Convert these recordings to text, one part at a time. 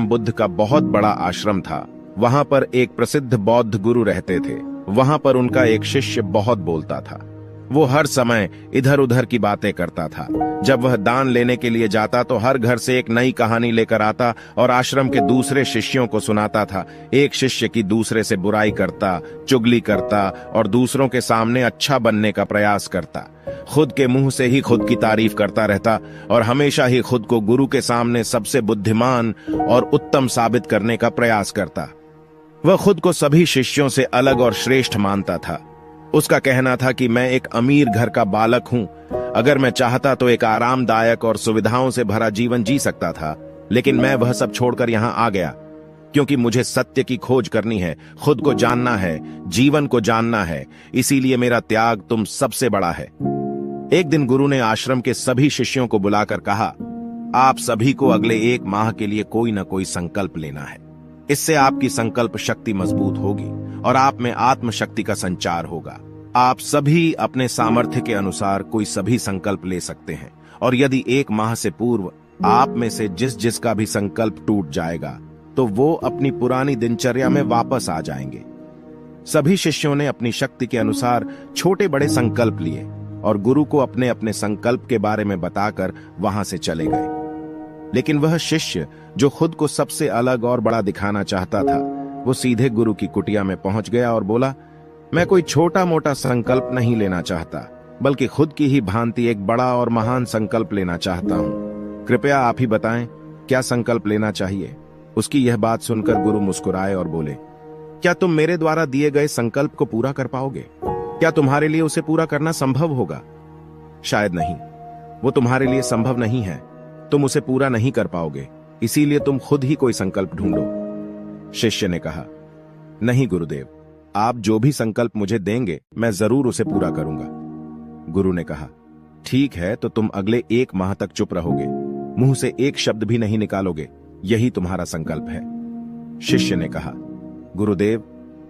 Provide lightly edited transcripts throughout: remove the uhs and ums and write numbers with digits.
बुद्ध का बहुत बड़ा आश्रम था। वहां पर एक प्रसिद्ध बौद्ध गुरु रहते थे। वहां पर उनका एक शिष्य बहुत बोलता था। वो हर समय इधर उधर की बातें करता था। जब वह दान लेने के लिए जाता तो हर घर से एक नई कहानी लेकर आता और आश्रम के दूसरे शिष्यों को सुनाता था। एक शिष्य की दूसरे से बुराई करता, चुगली करता और दूसरों के सामने अच्छा बनने का प्रयास करता। खुद के मुंह से ही खुद की तारीफ करता रहता और हमेशा ही खुद को गुरु के सामने सबसे बुद्धिमान और उत्तम साबित करने का प्रयास करता। वह खुद को सभी शिष्यों से अलग और श्रेष्ठ मानता था। उसका कहना था कि मैं एक अमीर घर का बालक हूं। अगर मैं चाहता तो एक आरामदायक और सुविधाओं से भरा जीवन जी सकता था, लेकिन मैं वह सब छोड़कर यहां आ गया क्योंकि मुझे सत्य की खोज करनी है, खुद को जानना है, जीवन को जानना है। इसीलिए मेरा त्याग तुम सबसे बड़ा है। एक दिन गुरु ने आश्रम के सभी शिष्यों को बुलाकर कहा, आप सभी को अगले 1 माह के लिए कोई न कोई संकल्प लेना है। इससे आपकी संकल्प शक्ति मजबूत होगी और आप में आत्म शक्ति का संचार होगा। आप सभी अपने सामर्थ्य के अनुसार कोई सभी संकल्प ले सकते हैं और यदि 1 माह से पूर्व आप में से जिसका भी संकल्प टूट जाएगा तो वो अपनी पुरानी दिनचर्या में वापस आ जाएंगे। सभी शिष्यों ने अपनी शक्ति के अनुसार छोटे बड़े संकल्प लिए और गुरु को अपने अपने संकल्प के बारे में बताकर वहां से चले गए। लेकिन वह शिष्य जो खुद को सबसे अलग और बड़ा दिखाना चाहता था, वो सीधे गुरु की कुटिया में पहुंच गया और बोला, मैं कोई छोटा मोटा संकल्प नहीं लेना चाहता, बल्कि खुद की ही भांति एक बड़ा और महान संकल्प लेना चाहता हूं। कृपया आप ही बताएं क्या संकल्प लेना चाहिए। उसकी यह बात सुनकर गुरु मुस्कुराए और बोले, क्या तुम मेरे द्वारा दिए गए संकल्प को पूरा कर पाओगे? क्या तुम्हारे लिए उसे पूरा करना संभव होगा? शायद नहीं, वो तुम्हारे लिए संभव नहीं है। तुम उसे पूरा नहीं कर पाओगे, इसीलिए तुम खुद ही कोई संकल्प ढूंढो। शिष्य ने कहा, नहीं गुरुदेव, आप जो भी संकल्प मुझे देंगे मैं जरूर उसे पूरा करूंगा। गुरु ने कहा, ठीक है, तो तुम अगले 1 माह तक चुप रहोगे, मुंह से एक शब्द भी नहीं निकालोगे, यही तुम्हारा संकल्प है। शिष्य ने कहा, गुरुदेव,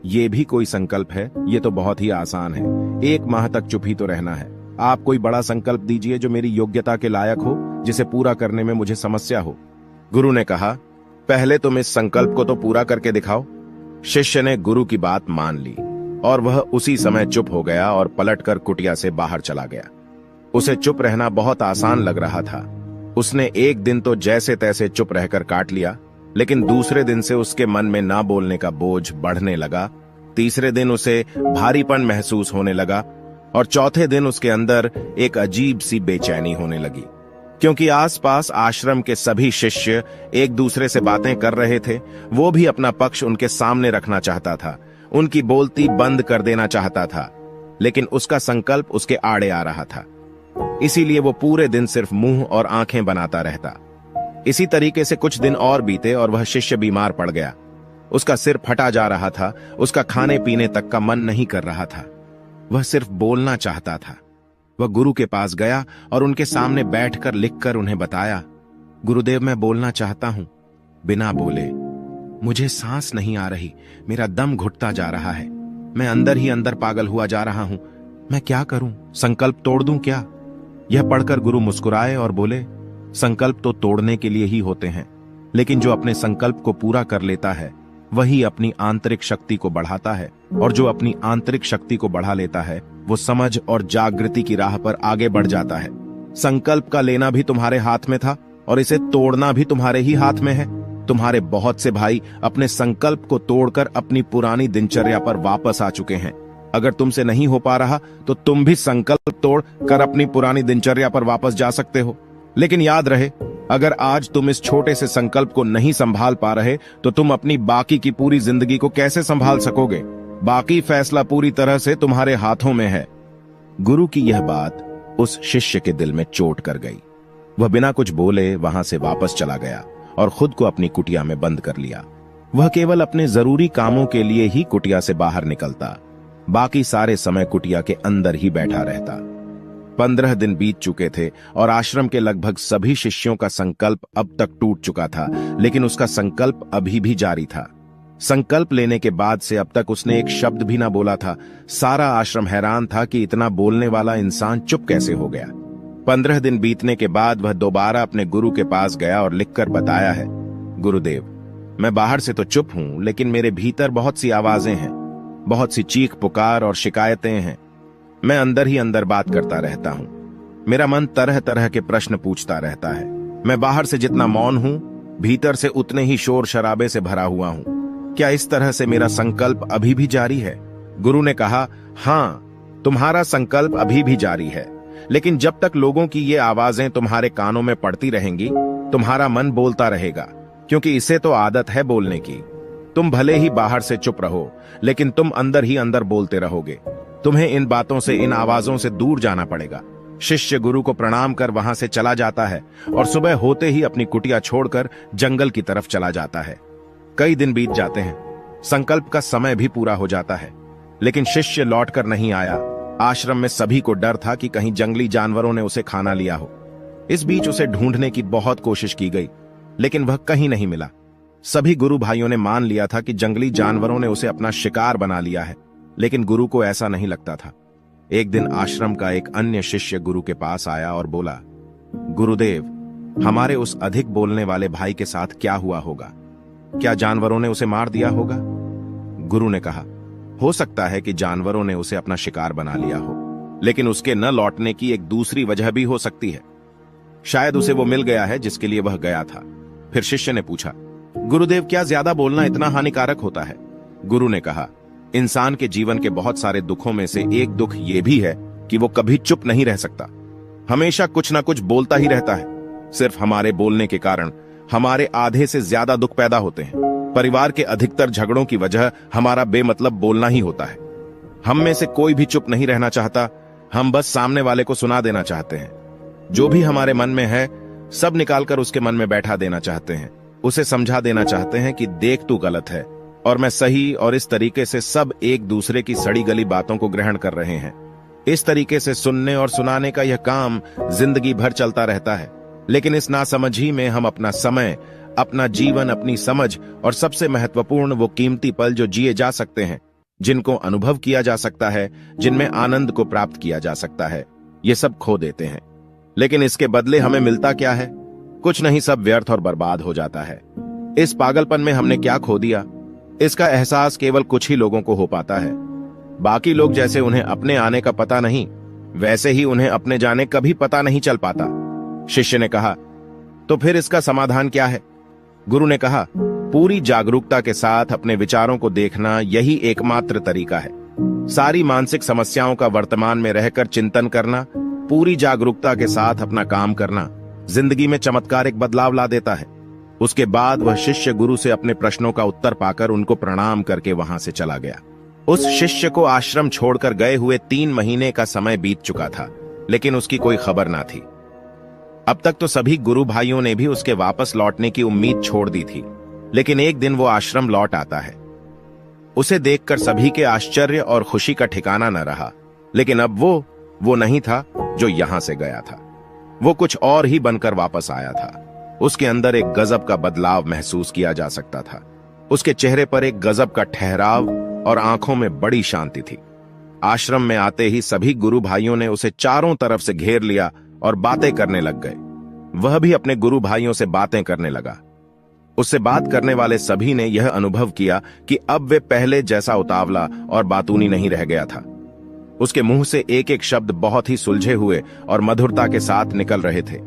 ये भी कोई संकल्प है? ये तो बहुत ही आसान है। 1 माह तक चुप ही तो रहना है। आप कोई बड़ा संकल्प दीजिए जो मेरी योग्यता के लायक हो, जिसे पूरा करने में मुझे समस्या हो। गुरु ने कहा, पहले तुम इस संकल्प को तो पूरा करके दिखाओ। शिष्य ने गुरु की बात मान ली और वह उसी समय चुप हो गया और पलटकर कुटिया से बाहर चला गया। उसे चुप रहना बहुत आसान लग रहा था। उसने एक दिन तो जैसे तैसे चुप रहकर काट लिया, लेकिन दूसरे दिन से उसके मन में ना बोलने का बोझ बढ़ने लगा। तीसरे दिन उसे भारीपन महसूस होने लगा और चौथे दिन उसके अंदर एक अजीब सी बेचैनी होने लगी, क्योंकि आसपास आश्रम के सभी शिष्य एक दूसरे से बातें कर रहे थे। वो भी अपना पक्ष उनके सामने रखना चाहता था, उनकी बोलती बंद कर देना चाहता था, लेकिन उसका संकल्प उसके आड़े आ रहा था। इसीलिए वो पूरे दिन सिर्फ मुंह और आंखें बनाता रहता। इसी तरीके से कुछ दिन और बीते और वह शिष्य बीमार पड़ गया। उसका सिर फटा जा रहा था, उसका खाने पीने तक का मन नहीं कर रहा था, वह सिर्फ बोलना चाहता था। वह गुरु के पास गया और उनके सामने बैठकर लिखकर उन्हें बताया, गुरुदेव, मैं बोलना चाहता हूं, बिना बोले। मुझे सांस नहीं आ रही, मेरा दम घुटता जा रहा है, मैं अंदर ही अंदर पागल हुआ जा रहा हूं। मैं क्या करूं? संकल्प तोड़ दूं क्या? यह पढ़कर गुरु मुस्कुराए और बोले, संकल्प तो तोड़ने के लिए ही होते हैं, लेकिन जो अपने संकल्प को पूरा कर लेता है वही अपनी आंतरिक शक्ति को बढ़ाता है, और जो अपनी आंतरिक शक्ति को बढ़ा लेता है वो समझ और जागृति की राह पर आगे बढ़ जाता है। संकल्प का लेना भी तुम्हारे हाथ में था और इसे तोड़ना भी तुम्हारे ही हाथ में है। तुम्हारे बहुत से भाई अपने संकल्प को तोड़कर अपनी पुरानी दिनचर्या पर वापस आ चुके हैं। अगर तुमसे नहीं हो पा रहा तो तुम भी संकल्प तोड़ कर अपनी पुरानी दिनचर्या पर वापस जा सकते हो। लेकिन याद रहे, अगर आज तुम इस छोटे से संकल्प को नहीं संभाल पा रहे तो तुम अपनी बाकी की पूरी जिंदगी को कैसे संभाल सकोगे? बाकी फैसला पूरी तरह से तुम्हारे हाथों में है। गुरु की यह बात उस शिष्य के दिल में चोट कर गई। वह बिना कुछ बोले वहां से वापस चला गया और खुद को अपनी कुटिया में बंद कर लिया। वह केवल अपने जरूरी कामों के लिए ही कुटिया से बाहर निकलता, बाकी सारे समय कुटिया के अंदर ही बैठा रहता। 15 दिन बीत चुके थे और आश्रम के लगभग सभी शिष्यों का संकल्प अब तक टूट चुका था, लेकिन उसका संकल्प अभी भी जारी था। संकल्प लेने के बाद से अब तक उसने एक शब्द भी ना बोला था। सारा आश्रम हैरान था कि इतना बोलने वाला इंसान चुप कैसे हो गया। 15 दिन बीतने के बाद वह दोबारा अपने गुरु के पास गया और लिखकर बताया है, गुरुदेव, मैं बाहर से तो चुप हूं, लेकिन मेरे भीतर बहुत सी आवाजें हैं, बहुत सी चीख पुकार और शिकायतें हैं। मैं अंदर ही अंदर बात करता रहता हूं। मेरा मन तरह तरह के प्रश्न पूछता रहता है। मैं बाहर से जितना मौन हूं, भीतर से उतने ही शोर शराबे से भरा हुआ हूं। क्या इस तरह से मेरा संकल्प अभी भी जारी है? गुरु ने कहा, हां, तुम्हारा संकल्प अभी भी जारी है, लेकिन जब तक लोगों की ये आवाजें तुम्हारे कानों में पड़ती रहेंगी, तुम्हारा मन बोलता रहेगा, क्योंकि इसे तो आदत है बोलने की। तुम भले ही बाहर से चुप रहो, लेकिन तुम अंदर ही अंदर बोलते रहोगे। तुम्हें इन बातों से, इन आवाजों से दूर जाना पड़ेगा। शिष्य गुरु को प्रणाम कर वहां से चला जाता है और सुबह होते ही अपनी कुटिया छोड़कर जंगल की तरफ चला जाता है। कई दिन बीत जाते हैं, संकल्प का समय भी पूरा हो जाता है, लेकिन शिष्य लौटकर नहीं आया। आश्रम में सभी को डर था कि कहीं जंगली जानवरों ने उसे खाना लिया हो। इस बीच उसे ढूंढने की बहुत कोशिश की गई, लेकिन वह कहीं नहीं मिला। सभी गुरु भाइयों ने मान लिया था कि जंगली जानवरों ने उसे अपना शिकार बना लिया है, लेकिन गुरु को ऐसा नहीं लगता था। एक दिन आश्रम का एक अन्य शिष्य गुरु के पास आया और बोला, गुरुदेव, हमारे उस अधिक बोलने वाले भाई के साथ क्या हुआ होगा? क्या जानवरों ने उसे मार दिया होगा? गुरु ने कहा, हो सकता है कि जानवरों ने उसे अपना शिकार बना लिया हो, लेकिन उसके न लौटने की एक दूसरी वजह भी हो सकती है। शायद उसे वो मिल गया है जिसके लिए वह गया था। फिर शिष्य ने पूछा, गुरुदेव, क्या ज्यादा बोलना इतना हानिकारक होता है? गुरु ने कहा, इंसान के जीवन के बहुत सारे दुखों में से एक दुख यह भी है कि वो कभी चुप नहीं रह सकता, हमेशा कुछ ना कुछ बोलता ही रहता है। सिर्फ हमारे बोलने के कारण हमारे आधे से ज्यादा दुख पैदा होते हैं। परिवार के अधिकतर झगड़ों की वजह हमारा बेमतलब बोलना ही होता है। हम में से कोई भी चुप नहीं रहना चाहता, हम बस सामने वाले को सुना देना चाहते हैं। जो भी हमारे मन में है, सब निकालकर उसके मन में बैठा देना चाहते हैं। उसे समझा देना चाहते हैं कि देख, तू गलत है और मैं सही, और इस तरीके से सब एक दूसरे की सड़ी गली बातों को ग्रहण कर रहे हैं। इस तरीके से सुनने और सुनाने का यह काम जिंदगी भर चलता रहता है, लेकिन इस नासमझी में हम अपना समय, अपना जीवन, अपनी समझ और सबसे महत्वपूर्ण वो कीमती पल जो जिए जा सकते हैं, जिनको अनुभव किया जा सकता है, जिनमें आनंद को प्राप्त किया जा सकता है, ये सब खो देते हैं। लेकिन इसके बदले हमें मिलता क्या है? कुछ नहीं, सब व्यर्थ और बर्बाद हो जाता है। इस पागलपन में हमने क्या खो दिया, इसका एहसास केवल कुछ ही लोगों को हो पाता है। बाकी लोग जैसे उन्हें अपने आने का पता नहीं, वैसे ही उन्हें अपने जाने कभी पता नहीं चल पाता। शिष्य ने कहा, तो फिर इसका समाधान क्या है? गुरु ने कहा, पूरी जागरूकता के साथ अपने विचारों को देखना यही एकमात्र तरीका है। सारी मानसिक समस्याओं का वर्तमान में रहकर चिंतन करना, पूरी जागरूकता के साथ अपना काम करना जिंदगी में चमत्कारिक बदलाव ला देता है। उसके बाद वह शिष्य गुरु से अपने प्रश्नों का उत्तर पाकर उनको प्रणाम करके वहां से चला गया। उस शिष्य को आश्रम छोड़कर गए हुए 3 महीने का समय बीत चुका था, लेकिन उसकी कोई खबर ना थी। अब तक तो सभी गुरु भाइयों ने भी उसके वापस लौटने की उम्मीद छोड़ दी थी, लेकिन एक दिन वो आश्रम लौट आता है। उसे देखकर सभी के आश्चर्य और खुशी का ठिकाना न रहा, लेकिन अब वो नहीं था जो यहां से गया था। वो कुछ और ही बनकर वापस आया था। उसके अंदर एक गजब का बदलाव महसूस किया जा सकता था। उसके चेहरे पर एक गजब का ठहराव और आंखों में बड़ी शांति थी। आश्रम में आते ही सभी गुरु भाइयों ने उसे चारों तरफ से घेर लिया और बातें करने लग गए। वह भी अपने गुरु भाइयों से बातें करने लगा। उससे बात करने वाले सभी ने यह अनुभव किया कि अब वे पहले जैसा उतावला और बातूनी नहीं रह गया था। उसके मुंह से एक एक शब्द बहुत ही सुलझे हुए और मधुरता के साथ निकल रहे थे।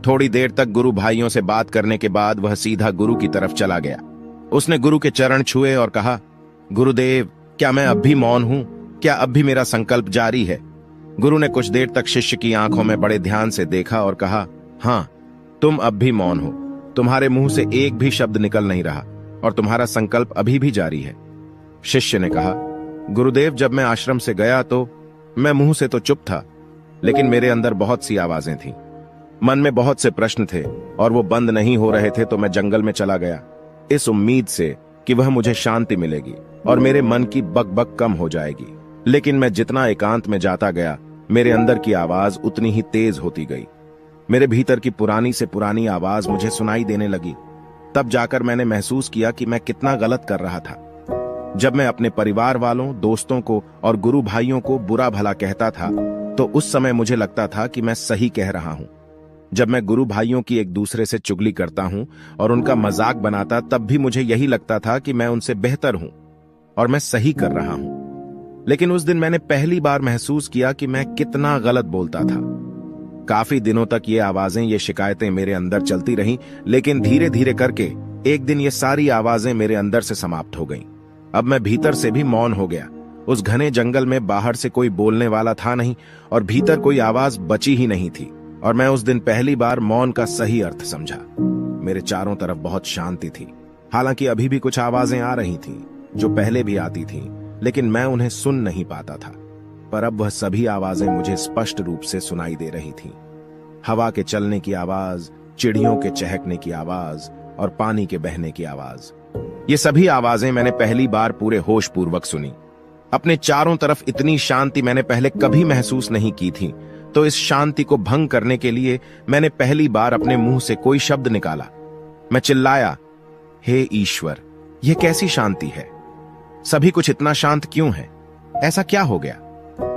थोड़ी देर तक गुरु भाइयों से बात करने के बाद वह सीधा गुरु की तरफ चला गया। उसने गुरु के चरण छुए और कहा, गुरुदेव, क्या मैं अब भी मौन हूं? क्या अब भी मेरा संकल्प जारी है? गुरु ने कुछ देर तक शिष्य की आंखों में बड़े ध्यान से देखा और कहा, हाँ, तुम अब भी मौन हो। तुम्हारे मुंह से एक भी शब्द निकल नहीं रहा और तुम्हारा संकल्प अभी भी जारी है। शिष्य ने कहा, गुरुदेव, जब मैं आश्रम से गया तो मैं मुंह से तो चुप था, लेकिन मेरे अंदर बहुत सी आवाजें थीं। मन में बहुत से प्रश्न थे और वो बंद नहीं हो रहे थे, तो मैं जंगल में चला गया, इस उम्मीद से कि वह मुझे शांति मिलेगी और मेरे मन की बकबक कम हो जाएगी। लेकिन मैं जितना एकांत में जाता गया, मेरे अंदर की आवाज उतनी ही तेज होती गई। मेरे भीतर की पुरानी से पुरानी आवाज मुझे सुनाई देने लगी। तब जाकर मैंने महसूस किया कि मैं कितना गलत कर रहा था। जब मैं अपने परिवार वालों, दोस्तों को और गुरु भाइयों को बुरा भला कहता था, तो उस समय मुझे लगता था कि मैं सही कह रहा हूं। जब मैं गुरु भाइयों की एक दूसरे से चुगली करता हूं और उनका मजाक बनाता, तब भी मुझे यही लगता था कि मैं उनसे बेहतर हूं और मैं सही कर रहा हूं। लेकिन उस दिन मैंने पहली बार महसूस किया कि मैं कितना गलत बोलता था। काफी दिनों तक ये आवाजें, ये शिकायतें मेरे अंदर चलती रहीं, लेकिन धीरे धीरे करके एक दिन ये सारी आवाजें मेरे अंदर से समाप्त हो गईं। अब मैं भीतर से भी मौन हो गया। उस घने जंगल में बाहर से कोई बोलने वाला था नहीं और भीतर कोई आवाज बची ही नहीं थी। और मैं उस दिन पहली बार मौन का सही अर्थ समझा। मेरे चारों तरफ बहुत शांति थी। हालांकि अभी भी कुछ आवाजें आ रही थीं, जो पहले भी आती थीं, लेकिन मैं उन्हें सुन नहीं पाता था। पर अब वह सभी आवाजें मुझे स्पष्ट रूप से सुनाई दे रही थीं। हवा के चलने की आवाज, चिड़ियों के चहकने की आवाज और पानी के बहने की आवाज। ये सभी आवाजें मैंने पहली बार पूरे होश पूर्वक सुनी। अपने चारों तरफ इतनी शांति मैंने पहले कभी महसूस नहीं की थी। तो इस शांति को भंग करने के लिए मैंने पहली बार अपने मुंह से कोई शब्द निकाला। मैं चिल्लाया, हे ईश्वर, यह कैसी शांति है? सभी कुछ इतना शांत क्यों है? ऐसा क्या हो गया?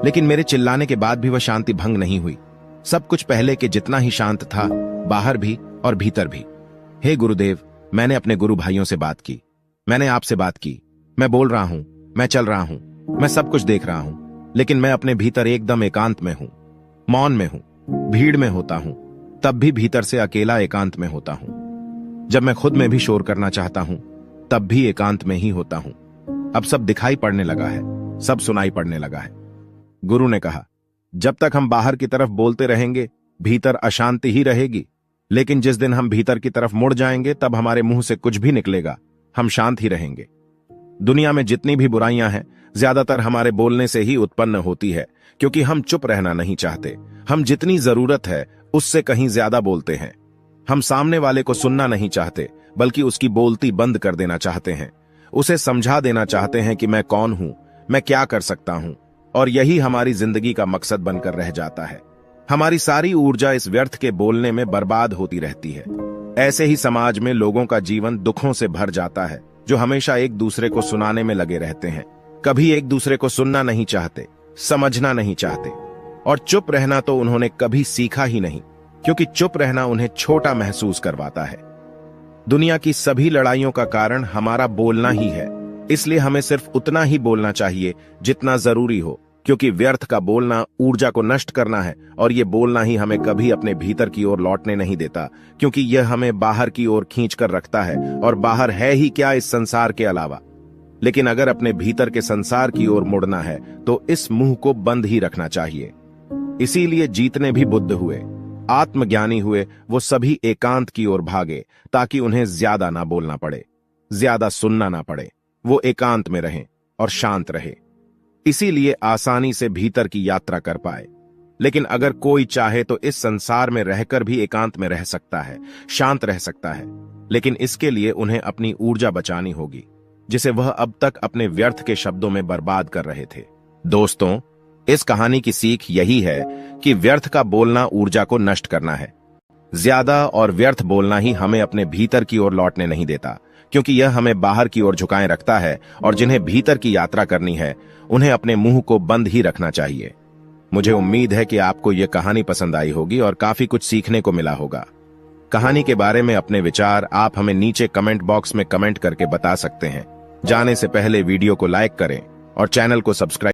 लेकिन मेरे चिल्लाने के बाद भी वह शांति भंग नहीं हुई। सब कुछ पहले के जितना ही शांत था, बाहर भी और भीतर भी। हे गुरुदेव, मैंने अपने गुरु भाइयों से बात की, मैंने आपसे बात की। मैं बोल रहा हूं, मैं चल रहा हूं, मैं सब कुछ देख रहा हूं, लेकिन मैं अपने भीतर एकदम एकांत में हूं, मौन में हूं, भीड़ में होता हूं, तब भी भीतर से अकेला एकांत में होता हूं। जब मैं खुद में भी शोर करना चाहता हूं, तब भी एकांत में ही होता हूं। अब सब दिखाई पड़ने लगा है, सब सुनाई पड़ने लगा है। गुरु ने कहा, जब तक हम बाहर की तरफ बोलते रहेंगे, भीतर अशांति ही रहेगी। लेकिन जिस दिन हम भीतर की तरफ मुड़ जाएंगे, तब हमारे मुंह से कुछ भी निकलेगा, हम शांत ही रहेंगे। दुनिया में जितनी भी बुराइयां हैं, ज्यादातर हमारे बोलने से ही उत्पन्न होती है, क्योंकि हम चुप रहना नहीं चाहते। हम जितनी जरूरत है उससे कहीं ज्यादा बोलते हैं। हम सामने वाले को सुनना नहीं चाहते, बल्कि उसकी बोलती बंद कर देना चाहते हैं। उसे समझा देना चाहते हैं कि मैं कौन हूं, मैं क्या कर सकता हूं, और यही हमारी जिंदगी का मकसद बनकर रह जाता है। हमारी सारी ऊर्जा इस व्यर्थ के बोलने में बर्बाद होती रहती है। ऐसे ही समाज में लोगों का जीवन दुखों से भर जाता है, जो हमेशा एक दूसरे को सुनाने में लगे रहते हैं। कभी एक दूसरे को सुनना नहीं चाहते, समझना नहीं चाहते, और चुप रहना तो उन्होंने कभी सीखा ही नहीं, क्योंकि चुप रहना उन्हें छोटा महसूस करवाता है। दुनिया की सभी लड़ाइयों का कारण हमारा बोलना ही है, इसलिए हमें सिर्फ उतना ही बोलना चाहिए जितना जरूरी हो, क्योंकि व्यर्थ का बोलना ऊर्जा को नष्ट करना है, और ये बोलना ही हमें कभी अपने भीतर की ओर लौटने नहीं देता, क्योंकि यह हमें बाहर की ओर खींचकर रखता है, और बाहर है ही क्या इस संसार के अलावा। लेकिन अगर अपने भीतर के संसार की ओर मुड़ना है, तो इस मुंह को बंद ही रखना चाहिए। इसीलिए जितने भी बुद्ध हुए, आत्मज्ञानी हुए, वो सभी एकांत की ओर भागे, ताकि उन्हें ज्यादा ना बोलना पड़े, ज्यादा सुनना ना पड़े। वो एकांत में रहें और शांत रहे, इसीलिए आसानी से भीतर की यात्रा कर पाए। लेकिन अगर कोई चाहे तो इस संसार में रहकर भी एकांत में रह सकता है, शांत रह सकता है, लेकिन इसके लिए उन्हें अपनी ऊर्जा बचानी होगी, जिसे वह अब तक अपने व्यर्थ के शब्दों में बर्बाद कर रहे थे। दोस्तों, इस कहानी की सीख यही है कि व्यर्थ का बोलना ऊर्जा को नष्ट करना है। ज्यादा और व्यर्थ बोलना ही हमें अपने भीतर की ओर लौटने नहीं देता, क्योंकि यह हमें बाहर की ओर झुकाए रखता है, और जिन्हें भीतर की यात्रा करनी है, उन्हें अपने मुंह को बंद ही रखना चाहिए। मुझे उम्मीद है कि आपको यह कहानी पसंद आई होगी और काफी कुछ सीखने को मिला होगा। कहानी के बारे में अपने विचार आप हमें नीचे कमेंट बॉक्स में कमेंट करके बता सकते हैं। जाने से पहले वीडियो को लाइक करें और चैनल को सब्सक्राइब